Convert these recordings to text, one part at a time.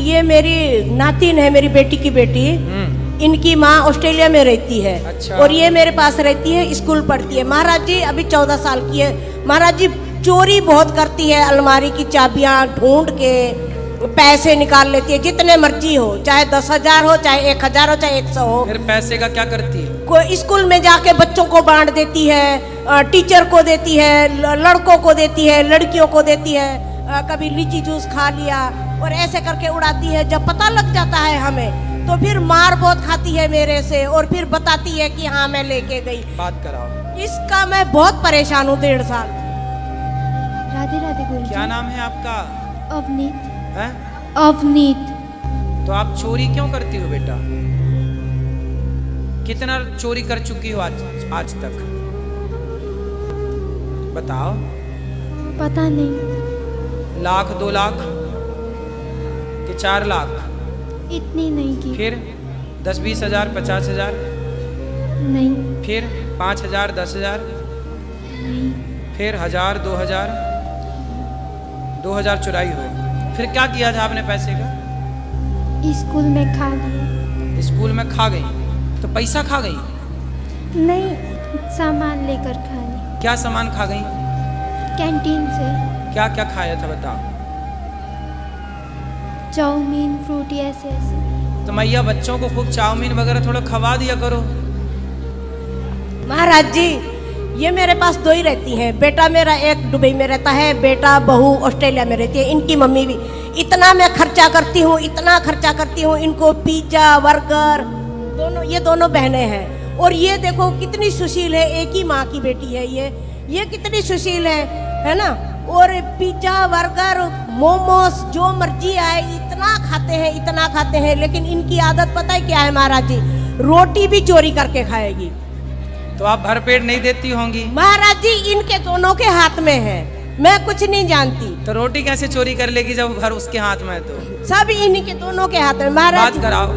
ये मेरी नातिन है, मेरी बेटी की बेटी। इनकी माँ ऑस्ट्रेलिया में रहती है। अच्छा। और ये मेरे पास रहती है, स्कूल पढ़ती है। महाराज जी अभी 14 साल की है। महाराज जी चोरी बहुत करती है, अलमारी की चाबियां ढूंढ के पैसे निकाल लेती है, जितने मर्जी हो, चाहे 10,000 हो, चाहे 1,000 हो, चाहे 100 हो। फिर पैसे का क्या करती है? कोई स्कूल में जाके बच्चों को बांट देती है, टीचर को देती है, लड़कों को देती है, लड़कियों को देती है। कभी लीची जूस खा लिया और ऐसे करके उड़ाती है। जब पता लग जाता है हमें तो फिर मार बहुत खाती है मेरे से, और फिर बताती है कि हाँ मैं लेके गई। बात कराओ। इसका मैं बहुत परेशान हूँ 1.5 साल। राधे राधे गुरुजी। क्या नाम है आपका? अवनीत। है? अवनीत। तो आप चोरी क्यों करती हो बेटा? कितना चोरी कर चुकी हो आज तक? बताओ। पता नहीं। 1,00,000 2 लाख कि 4 लाख? इतनी नहीं की। फिर 10-20 हजार 50 हजार? नहीं। फिर 5,000 10,000? नहीं। फिर 1,000 2,000? 2,000 चुराई हो। फिर क्या किया था आपने पैसे का? स्कूल में खा लिए। स्कूल में खा गई? तो पैसा खा गई? नहीं, सामान लेकर खा ली। क्या सामान खा गई? कैंटीन से। क्या क्या खाया था बताओ? चाउमीन, फ्रूटी, ऐसे ऐसे। तो मैया बच्चों को खूब चाउमीन वगैरह थोड़ा खवा दिया करो। महाराज जी ये मेरे पास 2 ही रहती हैं। बेटा मेरा एक दुबई में रहता है, बेटा बहू ऑस्ट्रेलिया में रहती है। इनकी मम्मी भी। इतना मैं खर्चा करती हूँ, इतना खर्चा करती हूँ। इनको पिज्जा बर्गर दोनों, ये दोनों बहनें हैं। और ये देखो कितनी सुशील है, एक ही माँ की बेटी है ये कितनी सुशील है ना। और पिज्जा बर्गर मोमोस जो मर्जी आए इतना खाते हैं। लेकिन इनकी आदत पता है क्या है महाराज जी? रोटी भी चोरी करके खाएगी। तो आप भर पेट नहीं देती होंगी? महाराज जी इनके दोनों के हाथ में है, मैं कुछ नहीं जानती। तो रोटी कैसे चोरी कर लेगी जब भर उसके हाथ में है? तो सब इन्हीं के दोनों के हाथ में। महाराज बात कराओ।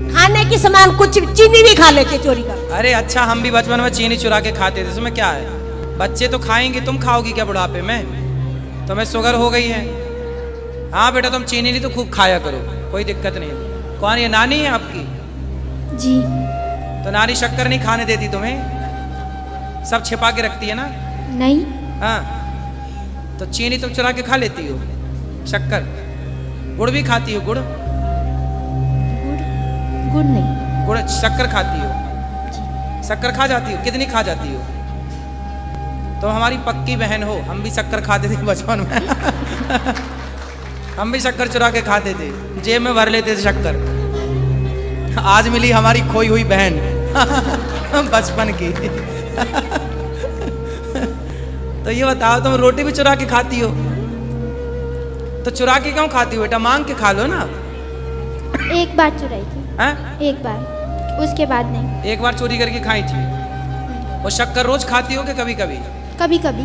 खाने की सामान कुछ चीनी भी खा लेके चोरी कर। अरे अच्छा, हम भी बचपन में चीनी चुरा के खाते थे, इसमें क्या है? बच्चे तो खाएंगे, तुम खाओगी क्या बुढ़ापे में? तुम्हें शुगर हो गई है? हाँ बेटा तुम चीनी नहीं तो खूब खाया करो, कोई दिक्कत नहीं। कौन ये नानी है आपकी? जी। तो नानी शक्कर नहीं खाने देती तुम्हें? सब छिपा के रखती है ना? नहीं। हाँ तो चीनी तुम चुरा के खा लेती हो, शक्कर? गुड़ भी खाती हो? गुड़ गुड़ नहीं। गुड़ शक्कर खाती हो? शक्कर खा जाती हो? कितनी खा जाती हो? तो हमारी पक्की बहन हो। हम भी शक्कर खाते थे बचपन में हम भी शक्कर चुरा के खाते थे, जेब में भर लेते थे शक्कर। आज मिली हमारी खोई हुई बहन बचपन की तो ये बताओ तुम रोटी भी चुरा के खाती हो? तो चुरा के क्यों खाती हो बेटा? मांग के खा लो ना। एक बार चुराई थी। हैं? एक बार, उसके बाद नहीं। एक बार चोरी करके खाई थी। वो शक्कर रोज खाती हो कि कभी कभी? कभी कभी।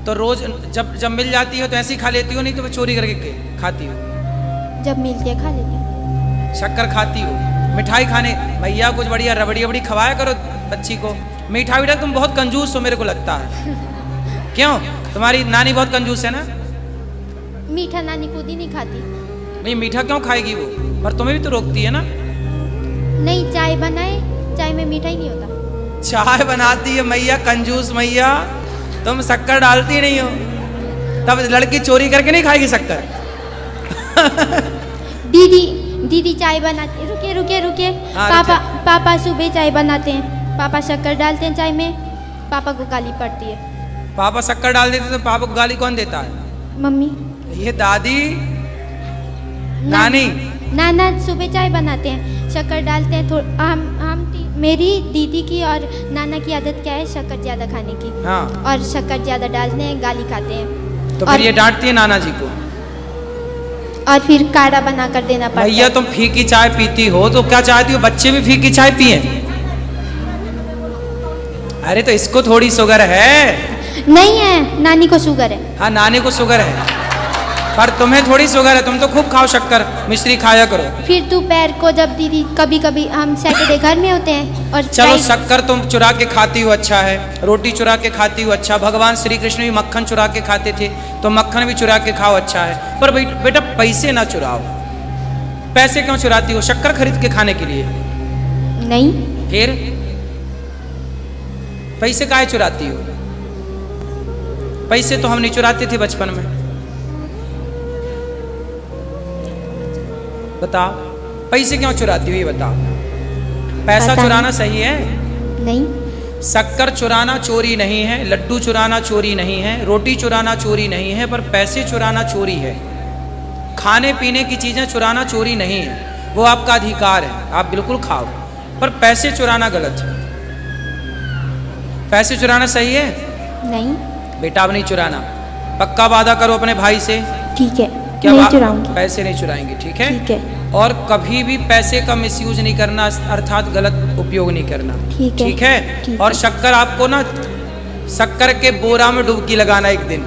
तो रोज जब मिल जाती हो तो ऐसे ही खा लेती हो, नहीं तो वो चोरी करके खाती हो? जब मिलती है खा लेती हूँ। शक्कर खाती हो? मिठाई खाने भैया कुछ बढ़िया रबड़ी रबड़ी खवाया करो बच्ची को। मिठाई विठाई तुम बहुत कंजूस हो मेरे को लगता है। क्यों? तुम्हारी नानी बहुत कंजूस है ना? मीठा नानी खुद ही नहीं खाती। भाई मीठा क्यों खाएगी वो? पर तुम्हें भी तो रोकती है ना? नहीं, चाय बनाए, चाय में मीठा ही नहीं होता। चाय बनाती है मैया, कंजूस मैया। तुम शक्कर डालती नहीं हो, तब लड़की चोरी करके नहीं खाएगी शक्कर दीदी चाय बनाती। रुके रुके रुके। हाँ, पापा सुबह चाय बनाते हैं। पापा शक्कर डालते हैं चाय में, पापा को गाली पड़ती है। पापा शक्कर डाल देते तो पापा को गाली कौन देता है? मम्मी। ये दादी नानी। नाना सुबह चाय बनाते हैं, शक्कर डालते हैं। मेरी दीदी की और नाना की आदत क्या है? शक्कर ज्यादा खाने की। हाँ। और शक्कर ज्यादा डालते हैं, गाली खाते हैं। तो फिर ये डांटती है नाना जी को? और फिर काढ़ा बना कर देना पड़ता है। भैया तुम फीकी चाय पीती हो तो क्या चाहती हो बच्चे भी फीकी चाय पिए? अरे तो इसको थोड़ी शुगर है। नहीं है, नानी को शुगर है। हाँ नानी को शुगर है। पर तुम्हें थोड़ी शुगर है, तुम तो खूब खाओ शक्कर, मिश्री खाया करो। फिर दोपहर को जब दीदी कभी कभी हम सैटरडे घर में होते हैं और चलो फ्राइडे- शक्कर तुम चुरा के खाती हो, अच्छा है, रोटी चुरा के खाती हो, अच्छा, भगवान श्री कृष्ण भी मक्खन चुरा के खाते थे, तो मक्खन भी चुरा के खाओ, अच्छा है, पर बेटा पैसे ना चुराओ। पैसे क्यों चुराती हो? शक्कर खरीद के खाने के लिए? नहीं। फिर पैसे काहे चुराती हो? पैसे तो हम नहीं चुराते थे बचपन में। बताओ पैसे क्यों चुराती हो, ये बताओ। पैसा पता चुराना नहीं। सही है? नहीं। शक्कर चुराना चोरी नहीं है, लड्डू चुराना चोरी नहीं है, रोटी चुराना चोरी नहीं है, पर पैसे चुराना चोरी है। खाने पीने की चीजें चुराना चोरी नहीं है, वो आपका अधिकार है, आप बिल्कुल खाओ, पर पैसे चुराना गलत है। पैसे चुराना सही है? नहीं। बेटा अब नहीं चुराना, पक्का वादा करो अपने भाई से। ठीक है, क्या नहीं चुराऊंगी। पैसे नहीं चुराएंगे, ठीक है? ठीक है। और कभी भी पैसे का मिसयूज नहीं करना, अर्थात गलत उपयोग नहीं करना, ठीक है। ठीक है? ठीक और है। शक्कर आपको ना शक्कर के बोरा में डुबकी लगाना एक दिन।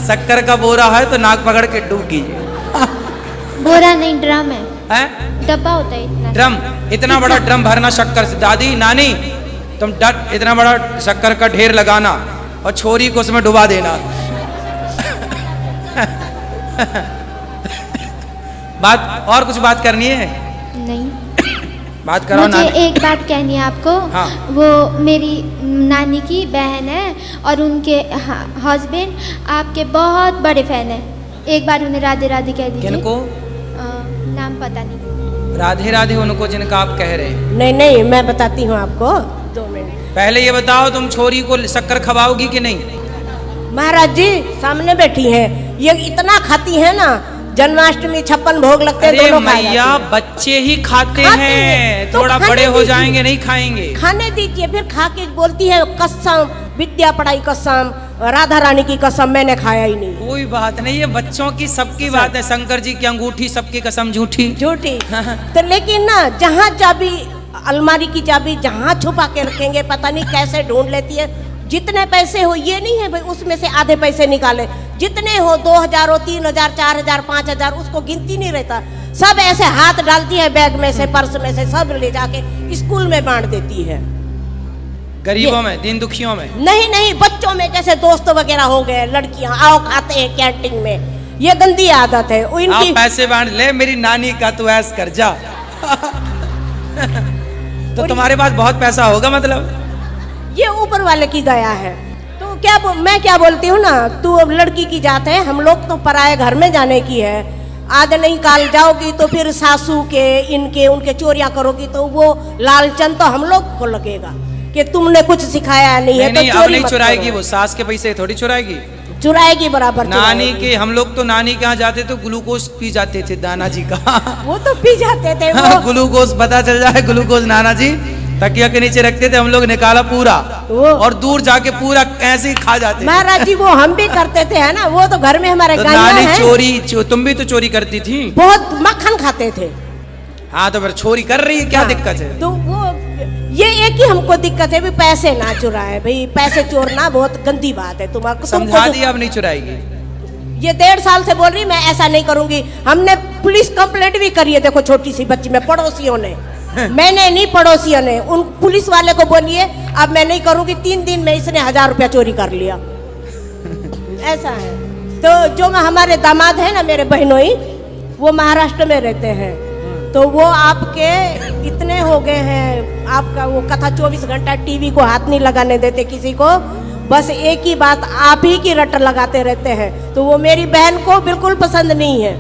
शक्कर का बोरा है तो नाक पकड़ के डुबकी। बोरा नहीं, ड्रम है, है डब्बा होता है इतना। ड्रम, इतना बड़ा ड्रम भरना शक्कर से। दादी नानी तुम डट इतना बड़ा शक्कर का ढेर लगाना और छोरी को उसमें डुबा देना। बात और कुछ बात करनी है? नहीं। बात करो मुझे नानी। एक बात कहनी है आपको। हाँ। वो मेरी नानी की बहन है और उनके हस्बैंड आपके बहुत बड़े फैन है। एक बार उन्हें राधे राधे कह दीजिए। किनको? नाम पता नहीं। राधे राधे उनको जिनका आप कह रहे हैं। नहीं नहीं, मैं बताती हूँ आपको, 2 मिनट। पहले ये बताओ तुम छोरी को शक्कर खवाओगी कि नहीं? महाराज जी सामने बैठी हैं, ये इतना खाती है ना, जन्माष्टमी 56 भोग लगते हैं, अरे दोनों खा मैया, जाती हैं। बच्चे ही खाते खाते हैं, हैं, तो थोड़ा खाने बड़े हो दीजिए। जाएंगे नहीं खाएंगे। खाने दीजिए, फिर खा के बोलती है कसम, विद्या पढ़ाई कसम, राधा रानी की कसम, मैंने खाया ही नहीं। कोई बात नहीं, ये बच्चों की सबकी बात है। शंकर जी की अंगूठी, सबकी कसम झूठी। झूठी। तो लेकिन ना, जहाँ चाबी, अलमारी की चाबी जहाँ छुपा के रखेंगे, पता नहीं कैसे ढूंढ लेती है। जितने पैसे हो, ये नहीं है भाई उसमें से आधे पैसे निकाले, जितने हो 2000 हो, 3000, 4000, 5000, उसको गिनती नहीं रहता। सब ऐसे हाथ डालती है बैग में से, पर्स में से, सब ले जाके स्कूल में बांट देती है। गरीबों में, दीन दुखियों में नहीं नहीं, बच्चों में, जैसे दोस्त वगैरह हो गए, लड़कियां आओ खाते हैं कैंटीन में, ये गंदी आदत है आप इनकी। पैसे बांट ले, मेरी नानी का तू ऐस कर जा। तो तुम्हारे पास बहुत पैसा होगा मतलब? ये ऊपर वाले की दया है। तो मैं क्या बोलती हूँ ना, तू अब लड़की की जात है, हम लोग तो पराए घर में जाने की है। आज नहीं काल जाओगी तो फिर सासू के, इनके, उनके चोरियां करोगी तो वो लालचन तो हम लोग को लगेगा कि तुमने कुछ सिखाया नहीं है। नहीं, तो अब चोरी नहीं मत चुराएगी, करो। वो सास के पैसे थोड़ी चुराएगी। चुराएगी, बराबर नानी चुराएगी। के, हम लोग तो नानी के यहाँ जाते तो ग्लूकोज पी जाते थे नाना जी का। वो तो पी जाते थे वो। ग्लूकोज पता चल जाए, ग्लूकोज नाना जी तकिया के नीचे रखते थे, हम लोग निकाला पूरा और दूर जाके पूरा ऐसे ही खा जाते थे। महाराज जी वो हम भी करते थे, है ना, वो तो घर में हमारे तो गायें नानी हैं। तुम भी तो चोरी करती थी। बहुत मक्खन खाते थे। हाँ तो फिर चोरी कर रही है, क्या हाँ, दिक्कत है? तो वो ये एक ही हमको दिक्कत है भी, पैसे ना चुराए भाई, पैसे चोरना बहुत गंदी बात है। तुम्हारा समझा दिया, अब नहीं चुराएगी। ये 1.5 साल से बोल रही मैं ऐसा नहीं करूंगी। हमने पुलिस कंप्लेंट भी करी है, देखो छोटी सी बच्ची में, पड़ोसियों ने। मैंने नहीं, पड़ोसियों ने। उन पुलिस वाले को बोलिए अब मैं नहीं करूंगी। 3 दिन में इसने 1000 रुपया चोरी कर लिया। ऐसा है। तो जो हमारे दामाद है ना, मेरे बहनोई, वो महाराष्ट्र में रहते हैं। तो वो आपके इतने हो गए हैं, आपका वो कथा 24 घंटा टीवी को हाथ नहीं लगाने देते किसी को, बस एक ही बात आप ही की रट लगाते रहते हैं। तो वो मेरी बहन को बिल्कुल पसंद नहीं है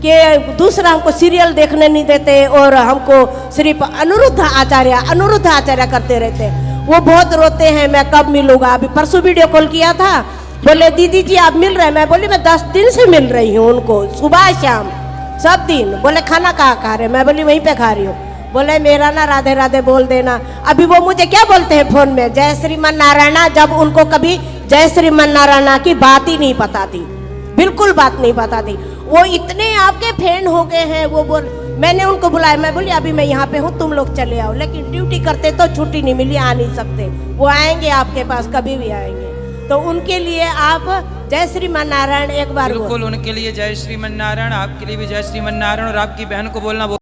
कि दूसरा हमको सीरियल देखने नहीं देते और हमको सिर्फ अनिरुद्ध आचार्य करते रहते हैं। वो बहुत रोते हैं, मैं कब मिलूंगा। अभी परसों वीडियो कॉल किया था, बोले दीदी जी आप मिल रहे हैं? मैं बोली मैं 10 दिन से मिल रही हूँ उनको, सुबह शाम सब दिन। बोले खाना कहाँ खा रहे? मैं बोली वहीं पे खा रही हूँ। बोले मेरा ना राधे राधे बोल देना। अभी वो मुझे क्या बोलते हैं फोन में, जय श्रीमन नारायणा, जब उनको कभी जय श्रीमन नारायणा की बात ही नहीं पता थी, बिल्कुल बात नहीं पता थी। वो इतने आपके फैन हो गए हैं। वो मैंने उनको बुलाया, मैं बोली अभी मैं यहाँ पे हूँ, तुम लोग चले आओ। लेकिन ड्यूटी करते तो छुट्टी नहीं मिली, आ नहीं सकते। वो आएंगे आपके पास, कभी भी आएंगे। तो उनके लिए आप जय श्रीमान नारायण एक बार बोलो। बिल्कुल उनके लिए जय श्रीमन नारायण, आपके लिए भी जय श्रीमन नारायण, और आपकी बहन को बोलना